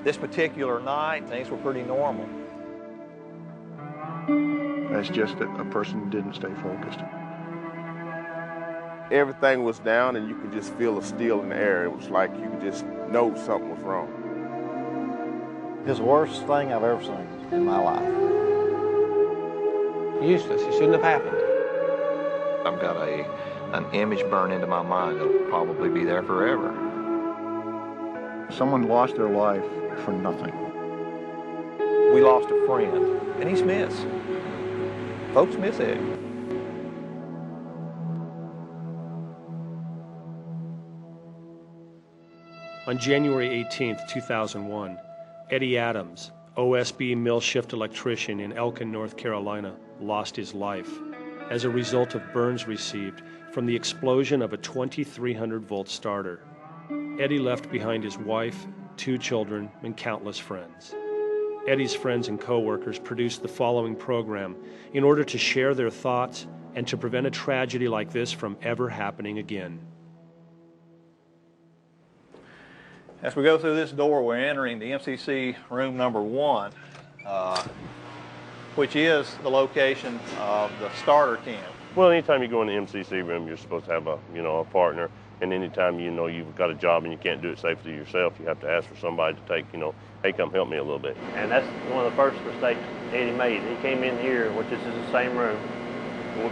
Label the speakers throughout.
Speaker 1: This particular night, things were pretty normal.
Speaker 2: That's just that a person didn't stay focused.
Speaker 3: Everything was down and you could just feel the steel in the air. It was like you could just know something was wrong.
Speaker 4: It's the worst thing I've ever seen in my life.
Speaker 5: Useless. It shouldn't have happened.
Speaker 1: I've got an image burned into my mind that'll probably be there forever.
Speaker 2: Someone lost their life for nothing.
Speaker 1: We lost a friend, and he's missed. Folks miss Eddie.
Speaker 6: On January 18th, 2001, Eddie Adams, OSB mill shift electrician in Elkin, North Carolina, lost his life as a result of burns received from the explosion of a 2300-volt starter. Eddie left behind his wife, 2 children, and countless friends. Eddie's friends and co-workers produced the following program in order to share their thoughts and to prevent a tragedy like this from ever happening again.
Speaker 1: As we go through this door, we're entering the MCC room number 1, which is the location of the starter can.
Speaker 7: Well, anytime you go in the MCC room, you're supposed to have a partner. And anytime you've got a job and you can't do it safely yourself, you have to ask for somebody to take, hey, come help me a little bit.
Speaker 8: And that's one of the first mistakes Eddie made. He came in here, which is the same room,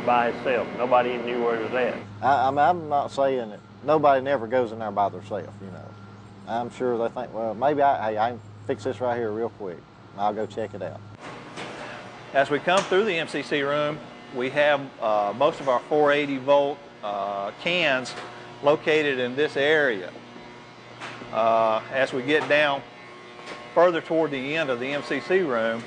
Speaker 8: by himself. Nobody even knew where he was at.
Speaker 4: I'm not saying that nobody never goes in there by themselves, I'm sure they think, well, maybe I can fix this right here real quick. I'll go check it out.
Speaker 1: As we come through the MCC room, we have most of our 480-volt cans located in this area. As we get down further toward the end of the MCC room,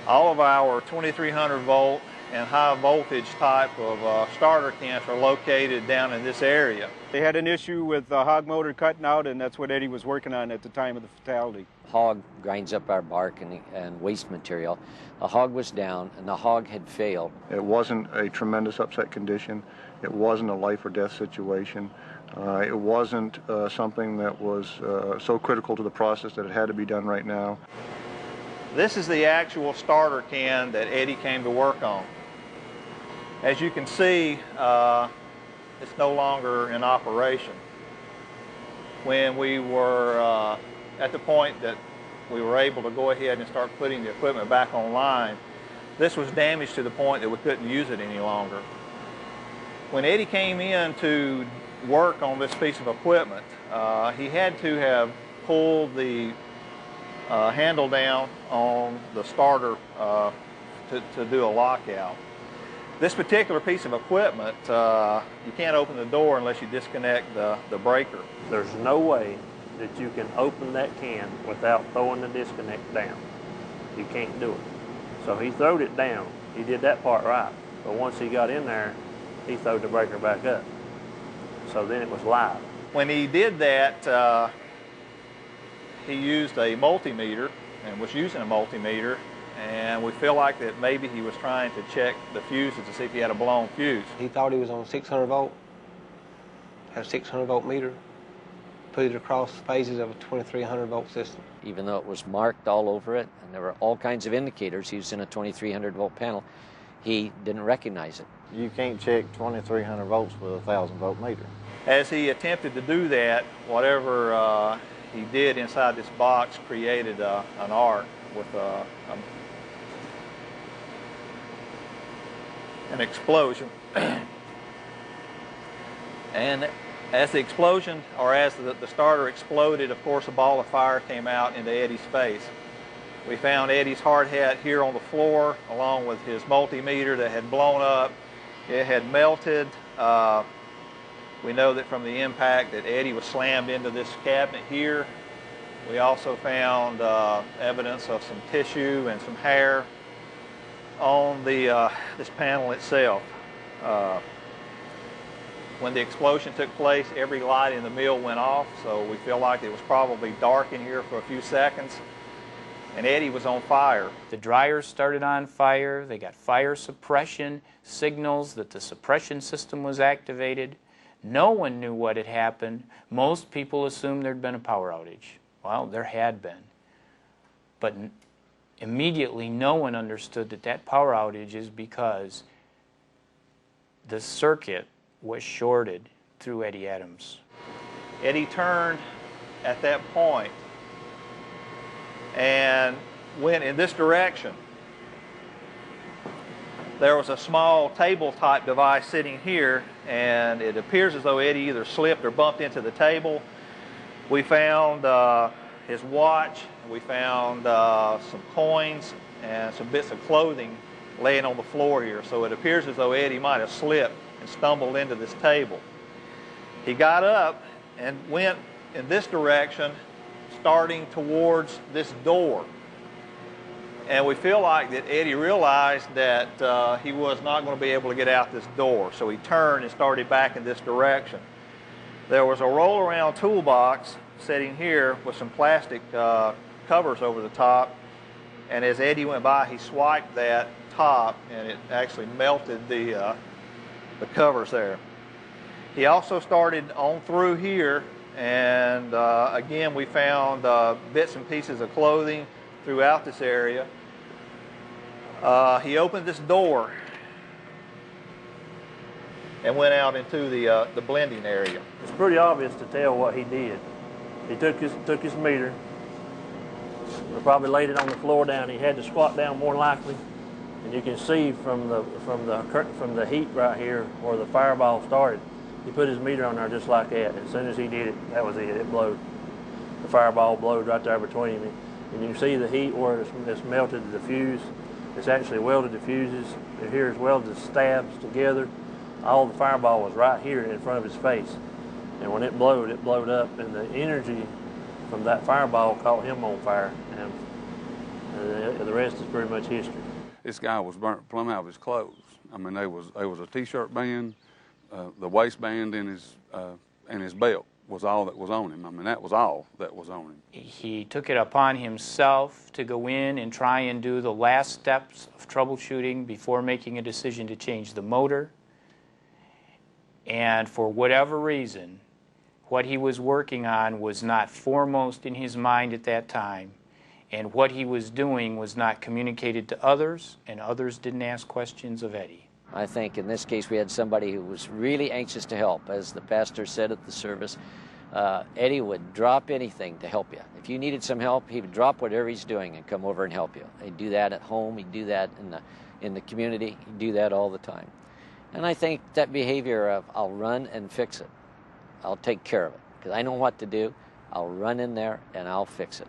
Speaker 1: all of our 2300-volt and high voltage type of starter cans are located down in this area.
Speaker 9: They had an issue with the hog motor cutting out, and that's what Eddie was working on at the time of the fatality.
Speaker 10: Hog grinds up our bark and waste material. The hog was down, and the hog had failed.
Speaker 2: It wasn't a tremendous upset condition. It wasn't a life or death situation. It wasn't something that was so critical to the process that it had to be done right now.
Speaker 1: This is the actual starter can that Eddie came to work on. As you can see, it's no longer in operation. When we were at the point that we were able to go ahead and start putting the equipment back online, this was damaged to the point that we couldn't use it any longer. When Eddie came in to work on this piece of equipment, he had to have pulled the handle down on the starter to do a lockout. This particular piece of equipment, you can't open the door unless you disconnect the breaker.
Speaker 8: There's no way that you can open that can without throwing the disconnect down. You can't do it. So he throwed it down. He did that part right. But once he got in there, he throwed the breaker back up. So then it was live.
Speaker 1: When he did that, he used a multimeter and was using a multimeter, and we feel like that maybe he was trying to check the fuses to see if he had a blown fuse.
Speaker 5: He thought he was on 600 volt, had a 600 volt meter, put it across phases of a 2300 volt system.
Speaker 10: Even though it was marked all over it, and there were all kinds of indicators used in a 2300 volt panel, he didn't recognize it.
Speaker 4: You can't check 2300 volts with a 1000 volt meter.
Speaker 1: As he attempted to do that, whatever he did inside this box created an arc with an explosion. And as the explosion, or as the starter exploded, of course, a ball of fire came out into Eddie's face. We found Eddie's hard hat here on the floor, along with his multimeter that had blown up. It had melted. We know that from the impact that Eddie was slammed into this cabinet here. We also found evidence of some tissue and some hair on this panel itself. When the explosion took place, every light in the mill went off, so we feel like it was probably dark in here for a few seconds, and Eddie was on fire.
Speaker 11: The dryers started on fire. They got fire suppression signals that the suppression system was activated. No one knew what had happened. Most people assumed there'd been a power outage. Well, there had been. But immediately no one understood that that power outage is because the circuit was shorted through Eddie Adams.
Speaker 1: Eddie turned at that point and went in this direction. There was a small table-type device sitting here, and it appears as though Eddie either slipped or bumped into the table. We found his watch, we found some coins and some bits of clothing laying on the floor here. So it appears as though Eddie might have slipped and stumbled into this table. He got up and went in this direction, starting towards this door. And we feel like that Eddie realized that he was not going to be able to get out this door. So he turned and started back in this direction. There was a roll-around toolbox sitting here with some plastic covers over the top. And as Eddie went by, he swiped that top, and it actually melted the covers there. He also started on through here, and again, we found bits and pieces of clothing throughout this area. He opened this door and went out into the blending area.
Speaker 8: It's pretty obvious to tell what he did. He took his meter, probably laid it on the floor down. He had to squat down more likely, and you can see from the heat right here where the fireball started. He put his meter on there just like that. As soon as he did it, that was it. It blowed. The fireball blowed right there between him. And you can see the heat where it's melted the fuse. It's actually welded the fuses. Here is welded the stabs together. All the fireball was right here in front of his face. And when it blowed up, and the energy from that fireball caught him on fire. And the rest is pretty much history.
Speaker 12: This guy was burnt plumb out of his clothes. I mean, there was a T-shirt band, the waistband in his belt was all that was on him. I mean, that was all that was on him.
Speaker 11: He took it upon himself to go in and try and do the last steps of troubleshooting before making a decision to change the motor. And for whatever reason, what he was working on was not foremost in his mind at that time. And what he was doing was not communicated to others, and others didn't ask questions of Eddie.
Speaker 10: I think in this case we had somebody who was really anxious to help. As the pastor said at the service, Eddie would drop anything to help you. If you needed some help, he would drop whatever he's doing and come over and help you. He'd do that at home, he'd do that in the community, he'd do that all the time. And I think that behavior of I'll run and fix it, I'll take care of it, because I know what to do, I'll run in there and I'll fix it,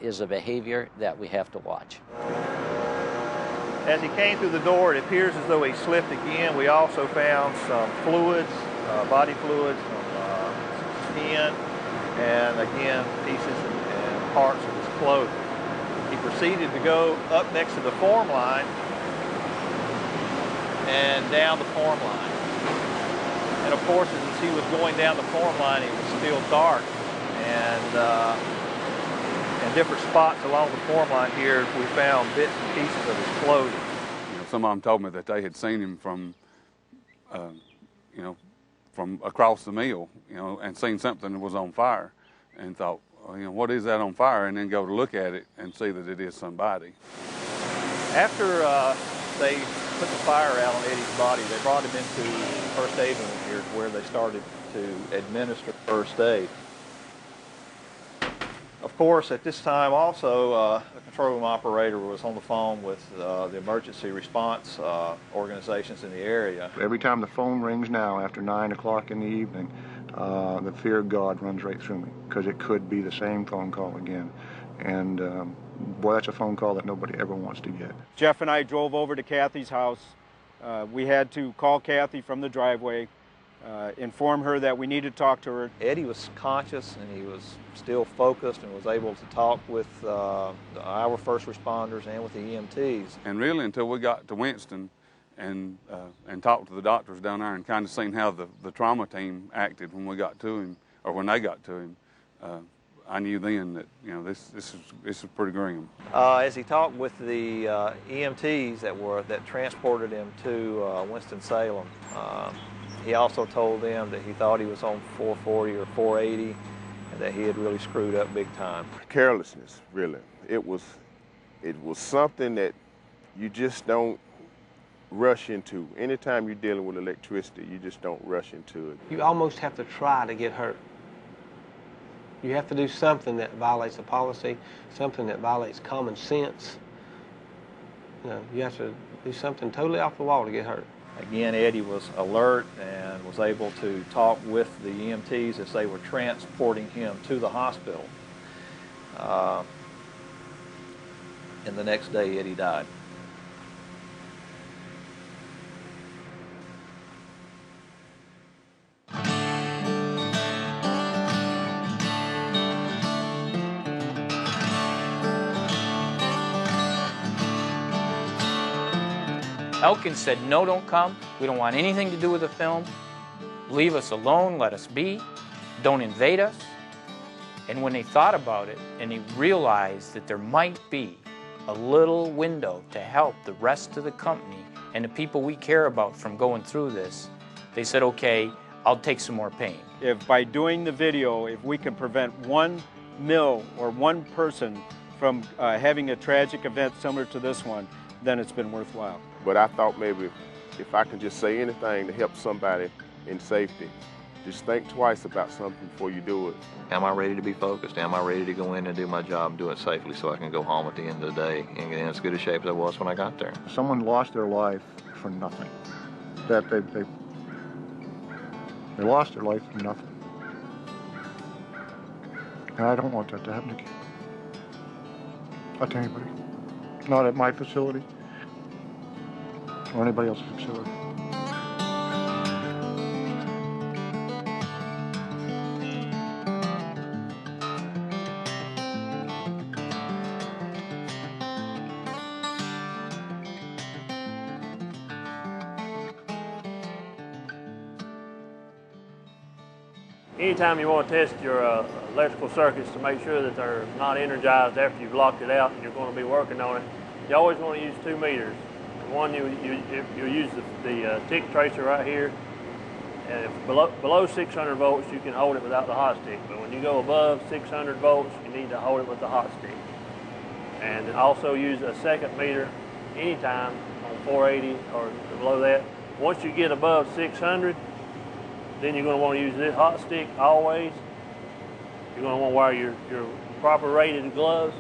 Speaker 10: is a behavior that we have to watch.
Speaker 1: As he came through the door, it appears as though he slipped again. We also found some fluids, body fluids, some skin, and again, pieces and parts of his clothing. He proceeded to go up next to the form line and down the form line. And of course, as he was going down the form line, it was still dark. And in different spots along the form line here, we found bits and pieces of his clothing.
Speaker 12: You know, some of them told me that they had seen him from, from across the mill, and seen something that was on fire, and thought, well, what is that on fire? And then go to look at it and see that it is somebody.
Speaker 1: After they put the fire out on Eddie's body, they brought him into first aid room here, where they started to administer first aid. Of course, at this time also, the control room operator was on the phone with the emergency response organizations in the area.
Speaker 2: Every time the phone rings now after 9 o'clock in the evening, the fear of God runs right through me, because it could be the same phone call again. And boy, that's a phone call that nobody ever wants to get.
Speaker 9: Jeff and I drove over to Kathy's house. We had to call Kathy from the driveway, inform her that we needed to talk to her.
Speaker 1: Eddie was conscious, and he was still focused and was able to talk with our first responders and with the EMTs.
Speaker 12: And really, until we got to Winston and talked to the doctors down there and kind of seen how the trauma team acted when we got to him, or when they got to him, I knew then that this is pretty grim.
Speaker 1: As he talked with the EMTs that transported him to Winston-Salem, he also told them that he thought he was on 440 or 480, that he had really screwed up big time.
Speaker 3: Carelessness, really. It was something that you just don't rush into. Anytime you're dealing with electricity, you just don't rush into it.
Speaker 5: You almost have to try to get hurt. You have to do something that violates the policy, something that violates common sense. You know, you have to do something totally off the wall to get hurt.
Speaker 1: Again, Eddie was alert and was able to talk with the EMTs as they were transporting him to the hospital. And the next day, Eddie died.
Speaker 11: Elkin said, no, don't come. We don't want anything to do with the film. Leave us alone, let us be. Don't invade us. And when they thought about it and they realized that there might be a little window to help the rest of the company and the people we care about from going through this, they said, okay, I'll take some more pain.
Speaker 9: If by doing the video, if we can prevent one mill or one person from having a tragic event similar to this one, then it's been worthwhile.
Speaker 3: But I thought maybe if I could just say anything to help somebody in safety, just think twice about something before you do it.
Speaker 1: Am I ready to be focused? Am I ready to go in and do my job and do it safely so I can go home at the end of the day and get in as good a shape as I was when I got there?
Speaker 2: Someone lost their life for nothing. That they lost their life for nothing. And I don't want that to happen again. Not to anybody. Not at my facility or anybody else's facility.
Speaker 8: Anytime you want to test your electrical circuits to make sure that they're not energized after you've locked it out and you're going to be working on it, you always want to use 2 meters. One, you use the tick tracer right here, and if below 600 volts, you can hold it without the hot stick. But when you go above 600 volts, you need to hold it with the hot stick. And also use a second meter anytime on 480 or below that. Once you get above 600, then you're going to want to use this hot stick always. You're going to want to wear your proper rated gloves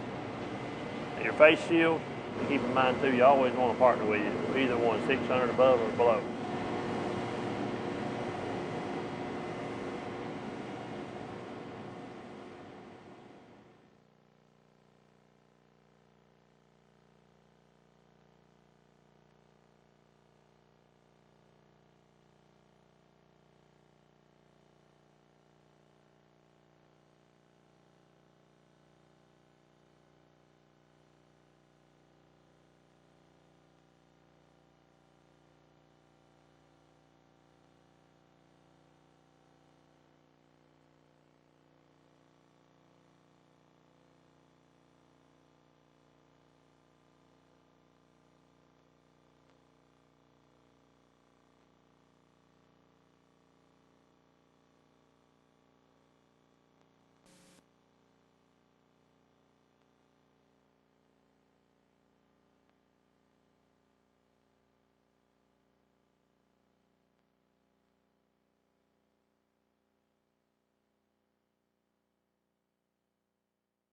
Speaker 8: and your face shield. And keep in mind too, you always want to partner with you, either one 600 above or below.